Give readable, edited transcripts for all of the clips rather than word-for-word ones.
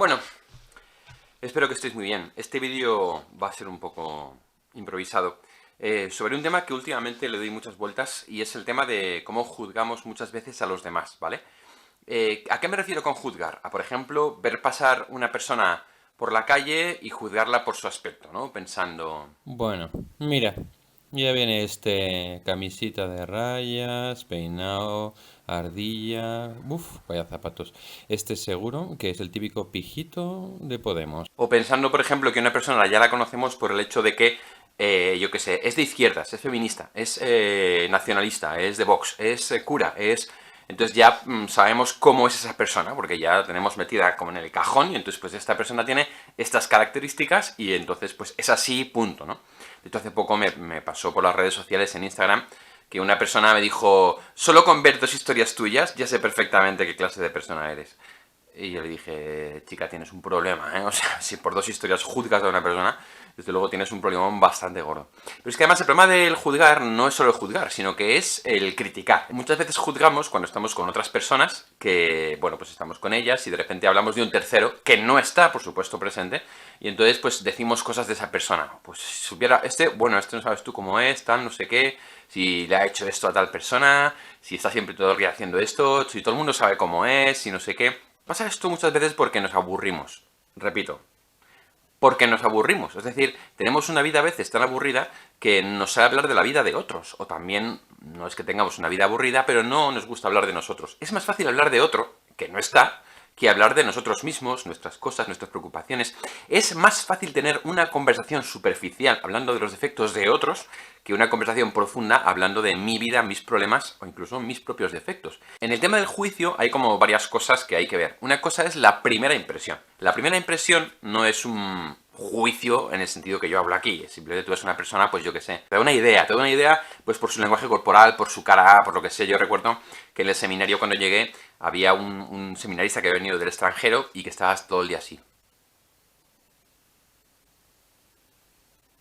Bueno, espero que estéis muy bien. Este vídeo va a ser un poco improvisado sobre un tema que últimamente le doy muchas vueltas y es el tema de cómo juzgamos muchas veces a los demás, ¿vale? ¿A qué me refiero con juzgar? A, por ejemplo, ver pasar una persona por la calle y juzgarla por su aspecto, ¿no? Pensando, Bueno, mira, ya viene camisita de rayas, peinado, ardilla, vaya zapatos. Este seguro que es el típico pijito de Podemos. o pensando, por ejemplo, que una persona ya la conocemos por el hecho de que, yo qué sé, es de izquierdas, es feminista, es nacionalista, es de Vox, es cura, es... Entonces ya sabemos cómo es esa persona, porque ya la tenemos metida como en el cajón, y entonces pues esta persona tiene estas características, y entonces pues es así, punto, ¿no? De hecho, hace poco me pasó por las redes sociales en Instagram que una persona me dijo, solo con ver 2 historias tuyas ya sé perfectamente qué clase de persona eres. Y yo le dije, chica, tienes un problema, ¿eh? O sea, si por 2 historias juzgas a una persona, desde luego tienes un problema bastante gordo. Pero es que además el problema del juzgar no es solo el juzgar, sino que es el criticar. Muchas veces juzgamos cuando estamos con otras personas que, bueno, pues estamos con ellas y de repente hablamos de un tercero que no está, por supuesto, presente, y entonces pues decimos cosas de esa persona. Pues si supiera bueno, este no sabes tú cómo es, tal, no sé qué, si le ha hecho esto a tal persona, si está siempre todo el día haciendo esto, si todo el mundo sabe cómo es, si no sé qué. Pasa esto muchas veces porque nos aburrimos. Repito, porque nos aburrimos. Es decir, tenemos una vida a veces tan aburrida que nos sale hablar de la vida de otros. O también, no es que tengamos una vida aburrida, pero no nos gusta hablar de nosotros. Es más fácil hablar de otro, que no está, que hablar de nosotros mismos, nuestras cosas, nuestras preocupaciones. Es más fácil tener una conversación superficial hablando de los defectos de otros que una conversación profunda hablando de mi vida, mis problemas o incluso mis propios defectos. En el tema del juicio hay como varias cosas que hay que ver. Una cosa es la primera impresión. La primera impresión no es un juicio en el sentido que yo hablo aquí. Simplemente tú eres una persona, pues yo qué sé. Te da una idea, pues por su lenguaje corporal, por su cara, por lo que sé. Yo recuerdo que en el seminario cuando llegué había un seminarista que había venido del extranjero y que estaba todo el día así.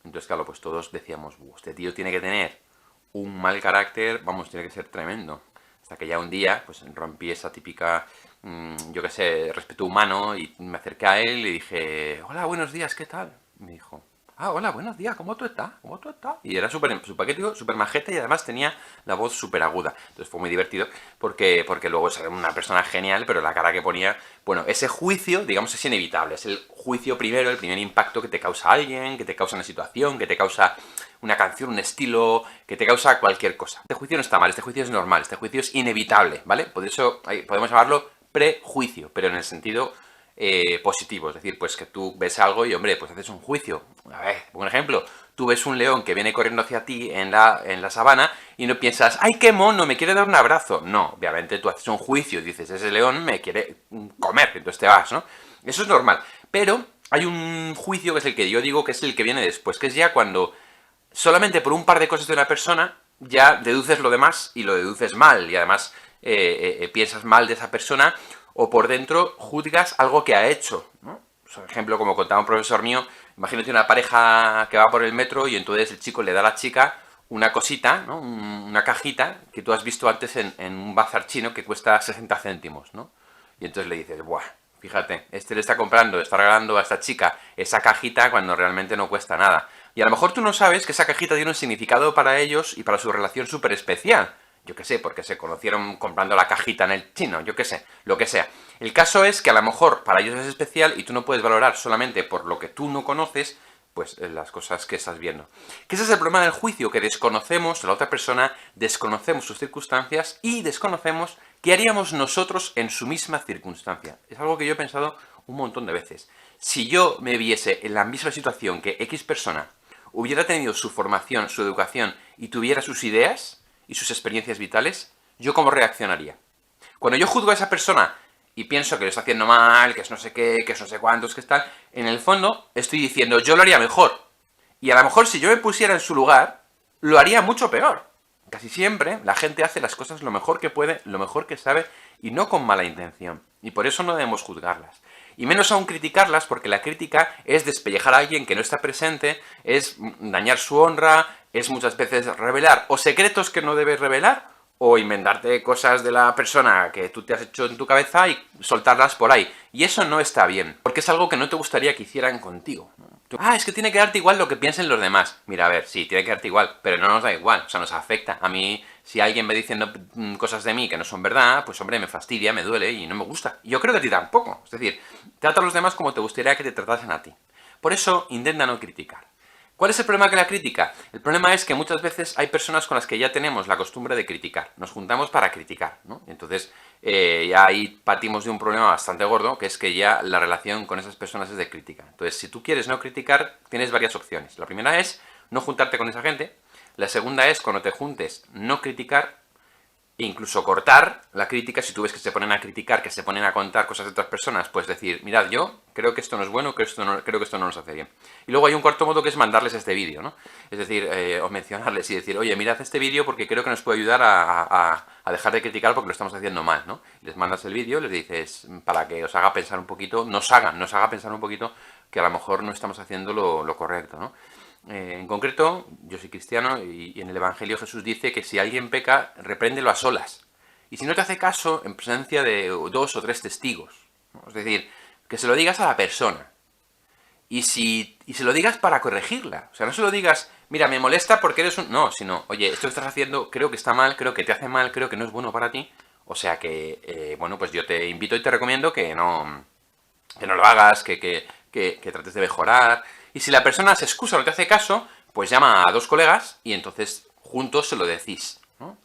Entonces, claro, pues todos decíamos, este tío tiene que tener un mal carácter, vamos, tiene que ser tremendo. Hasta que ya un día, pues rompí esa típica, yo qué sé, respeto humano y me acerqué a él y le dije, hola, buenos días, ¿qué tal? Y me dijo, hola, buenos días, ¿cómo tú estás? ¿Cómo tú estás? Y era súper majete y además tenía la voz súper aguda. Entonces fue muy divertido porque luego era una persona genial, pero la cara que ponía, bueno, ese juicio, digamos, es inevitable. Es el juicio primero, el primer impacto que te causa alguien, que te causa una situación, que te causa una canción, un estilo, que te causa cualquier cosa. Este juicio no está mal, este juicio es normal, este juicio es inevitable, ¿vale? Por eso podemos llamarlo prejuicio, pero en el sentido positivo. Es decir, pues que tú ves algo y, hombre, pues haces un juicio. A ver, por ejemplo, tú ves un león que viene corriendo hacia ti en la sabana y no piensas, ¡ay, qué mono! Me quiere dar un abrazo. No, obviamente tú haces un juicio y dices, ese león me quiere comer, entonces te vas, ¿no? Eso es normal. Pero hay un juicio que es el que yo digo que es el que viene después, que es ya cuando solamente por un par de cosas de una persona ya deduces lo demás y lo deduces mal y además piensas mal de esa persona o por dentro juzgas algo que ha hecho, ¿no? Por ejemplo, como contaba un profesor mío, imagínate una pareja que va por el metro y entonces el chico le da a la chica una cosita, ¿no? Una cajita que tú has visto antes en un bazar chino que cuesta 60 céntimos, ¿no? Y entonces le dices, buah, fíjate, este le está comprando, está regalando a esta chica esa cajita cuando realmente no cuesta nada. Y a lo mejor tú no sabes que esa cajita tiene un significado para ellos y para su relación súper especial. Yo qué sé, porque se conocieron comprando la cajita en el chino, yo qué sé, lo que sea. El caso es que a lo mejor para ellos es especial y tú no puedes valorar solamente por lo que tú no conoces, pues las cosas que estás viendo. Que ese es el problema del juicio, que desconocemos a la otra persona, desconocemos sus circunstancias y desconocemos qué haríamos nosotros en su misma circunstancia. Es algo que yo he pensado un montón de veces. Si yo me viese en la misma situación que X persona, hubiera tenido su formación, su educación y tuviera sus ideas y sus experiencias vitales, ¿yo cómo reaccionaría? Cuando yo juzgo a esa persona y pienso que lo está haciendo mal, que es no sé qué, que es no sé cuántos, que tal, en el fondo estoy diciendo, yo lo haría mejor. Y a lo mejor si yo me pusiera en su lugar, lo haría mucho peor. Casi siempre la gente hace las cosas lo mejor que puede, lo mejor que sabe y no con mala intención. Y por eso no debemos juzgarlas. Y menos aún criticarlas, porque la crítica es despellejar a alguien que no está presente, es dañar su honra, es muchas veces revelar o secretos que no debes revelar o inventarte cosas de la persona que tú te has hecho en tu cabeza y soltarlas por ahí. Y eso no está bien. Porque porque es algo que no te gustaría que hicieran contigo, ¿no? Es que tiene que darte igual lo que piensen los demás. Mira, a ver, sí, tiene que darte igual, pero no nos da igual, o sea, nos afecta. A mí, si alguien me diciendo cosas de mí que no son verdad, pues hombre, me fastidia, me duele y no me gusta. Yo creo que a ti tampoco. Es decir, trata a los demás como te gustaría que te tratasen a ti. Por eso, intenta no criticar. ¿Cuál es el problema con la crítica? El problema es que muchas veces hay personas con las que ya tenemos la costumbre de criticar. Nos juntamos para criticar, ¿no? Entonces, ya ahí partimos de un problema bastante gordo, que es que ya la relación con esas personas es de crítica. Entonces, si tú quieres no criticar, tienes varias opciones. La primera es no juntarte con esa gente. La segunda es, cuando te juntes, no criticar. E incluso cortar la crítica. Si tú ves que se ponen a criticar, que se ponen a contar cosas de otras personas, pues decir, mirad, yo creo que esto no es bueno, creo que esto no nos hace bien. Y luego hay un cuarto modo que es mandarles este vídeo, ¿no? Es decir, o mencionarles y decir, oye, mirad este vídeo porque creo que nos puede ayudar a dejar de criticar porque lo estamos haciendo mal, ¿no? Les mandas el vídeo, les dices, para que os haga pensar un poquito, nos haga pensar un poquito que a lo mejor no estamos haciendo lo correcto, ¿no? En concreto, yo soy cristiano y en el Evangelio Jesús dice que si alguien peca, repréndelo a solas. Y si no te hace caso, en presencia de 2 o 3 testigos, ¿no? Es decir, que se lo digas a la persona. Y se lo digas para corregirla. O sea, no se lo digas, mira, me molesta porque eres un... No, sino, oye, esto que estás haciendo creo que está mal, creo que te hace mal, creo que no es bueno para ti. O sea que, bueno, pues yo te invito y te recomiendo que no lo hagas, que trates de mejorar. Y si la persona se excusa o no te hace caso, pues llama a 2 colegas y entonces juntos se lo decís, ¿no?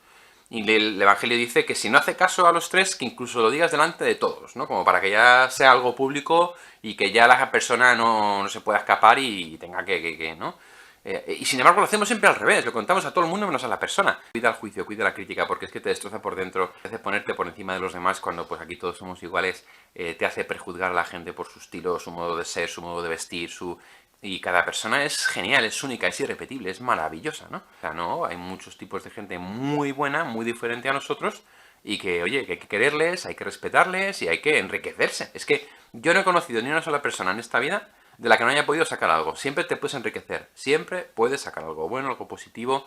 Y el Evangelio dice que si no hace caso a los 3, que incluso lo digas delante de todos, ¿no? Como para que ya sea algo público y que ya la persona no se pueda escapar y tenga ¿no? Y sin embargo lo hacemos siempre al revés, lo contamos a todo el mundo menos a la persona. Cuida el juicio, cuida la crítica, porque es que te destroza por dentro, te hace ponerte por encima de los demás cuando pues aquí todos somos iguales, te hace prejuzgar a la gente por su estilo, su modo de ser, su modo de vestir, Y cada persona es genial, es única, es irrepetible, es maravillosa, ¿no? O sea, no, hay muchos tipos de gente muy buena, muy diferente a nosotros, y que, oye, que hay que quererles, hay que respetarles y hay que enriquecerse. Es que yo no he conocido ni una sola persona en esta vida de la que no haya podido sacar algo. Siempre te puedes enriquecer, siempre puedes sacar algo bueno, algo positivo.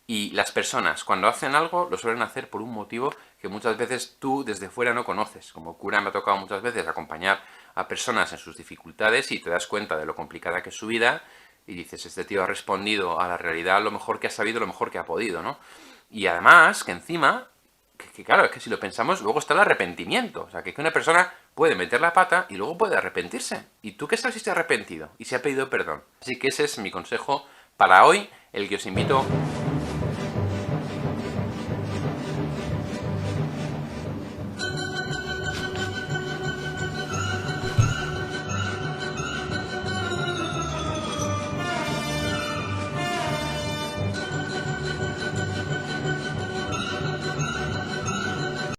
Y las personas, cuando hacen algo, lo suelen hacer por un motivo que muchas veces tú desde fuera no conoces. Como cura me ha tocado muchas veces acompañar a personas en sus dificultades y te das cuenta de lo complicada que es su vida y dices, este tío ha respondido a la realidad lo mejor que ha sabido, lo mejor que ha podido, ¿no? Y además, que encima, claro, es que si lo pensamos, luego está el arrepentimiento. O sea, que una persona puede meter la pata y luego puede arrepentirse. ¿Y tú qué sabes si se ha arrepentido? Y se ha pedido perdón. Así que ese es mi consejo para hoy, el que os invito